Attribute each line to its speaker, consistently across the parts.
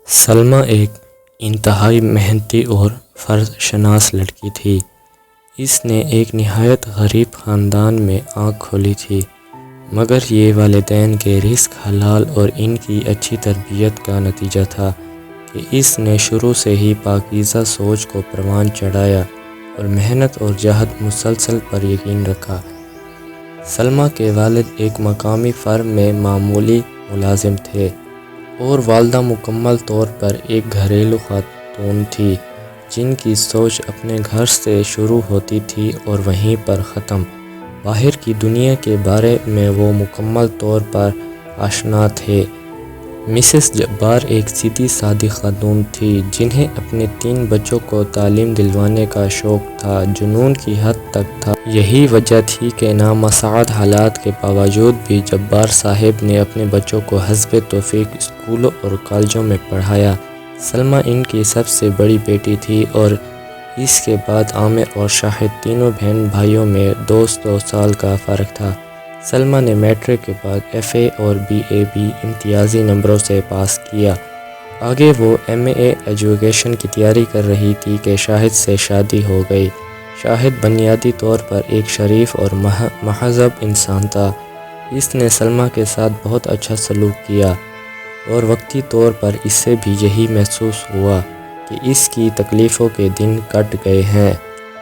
Speaker 1: سلمیٰ ایک انتہائی محنتی اور فرض شناس لڑکی تھی۔ اس نے ایک نہایت غریب خاندان میں آنکھ کھولی تھی، مگر یہ والدین کے رزق حلال اور ان کی اچھی تربیت کا نتیجہ تھا کہ اس نے شروع سے ہی پاکیزہ سوچ کو پروان چڑھایا اور محنت اور جہد مسلسل پر یقین رکھا۔ سلمیٰ کے والد ایک مقامی فرم میں معمولی ملازم تھے اور والدہ مکمل طور پر ایک گھریلو خاتون تھی جن کی سوچ اپنے گھر سے شروع ہوتی تھی اور وہیں پر ختم۔ باہر کی دنیا کے بارے میں وہ مکمل طور پر آشنا تھے۔ مسز جبار ایک سیدھی سادی خاتون تھی جنہیں اپنے 3 بچوں کو تعلیم دلوانے کا شوق تھا، جنون کی حد تک تھا۔ یہی وجہ تھی کہ نامساعد حالات کے باوجود بھی جبار صاحب نے اپنے بچوں کو حسب توفیق اسکولوں اور کالجوں میں پڑھایا۔ سلمیٰ ان کی سب سے بڑی بیٹی تھی اور اس کے بعد عامر اور شاہد تینوں بہن بھائیوں میں 2 سال کا فرق تھا۔ سلمیٰ نے میٹرک کے بعد FA اور BA بھی امتیازی نمبروں سے پاس کیا۔ آگے وہ MA ایجوکیشن کی تیاری کر رہی تھی کہ شاہد سے شادی ہو گئی۔ شاہد بنیادی طور پر ایک شریف اور مہذب انسان تھا۔ اس نے سلمیٰ کے ساتھ بہت اچھا سلوک کیا اور وقتی طور پر اسے بھی یہی محسوس ہوا کہ اس کی تکلیفوں کے دن کٹ گئے ہیں،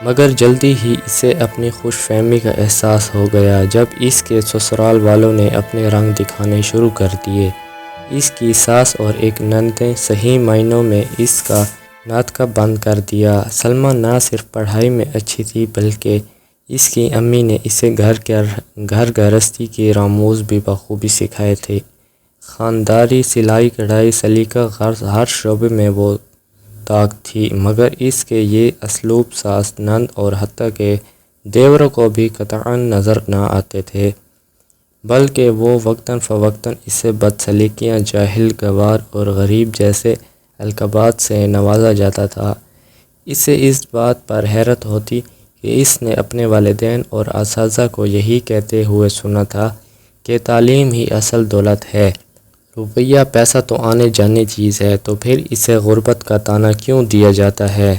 Speaker 1: مگر جلدی ہی اسے اپنی خوش فہمی کا احساس ہو گیا جب اس کے سسرال والوں نے اپنے رنگ دکھانے شروع کر دیے۔ اس کی ساس اور ایک نندیں صحیح معنوں میں اس کا ناطقہ بند کر دیا۔ سلمیٰ نہ صرف پڑھائی میں اچھی تھی بلکہ اس کی امی نے اسے گھر گرہستی کے راموز بھی بخوبی سکھائے تھے۔ خانداری، سلائی کڑھائی، سلیقہ غرض ہر شعبے میں وہ طاق تھی، مگر اس کے یہ اسلوب ساس، نند اور حتیٰ کہ دیوروں کو بھی قطعاً نظر نہ آتے تھے، بلکہ وہ وقتاً فوقتاً اسے بدسلیقیاں، جاہل، گنوار اور غریب جیسے القابات سے نوازا جاتا تھا۔ اسے اس بات پر حیرت ہوتی کہ اس نے اپنے والدین اور اساتذہ کو یہی کہتے ہوئے سنا تھا کہ تعلیم ہی اصل دولت ہے، روپیہ پیسہ تو آنے جانے چیز ہے، تو پھر اسے غربت کا طعنہ کیوں دیا جاتا ہے۔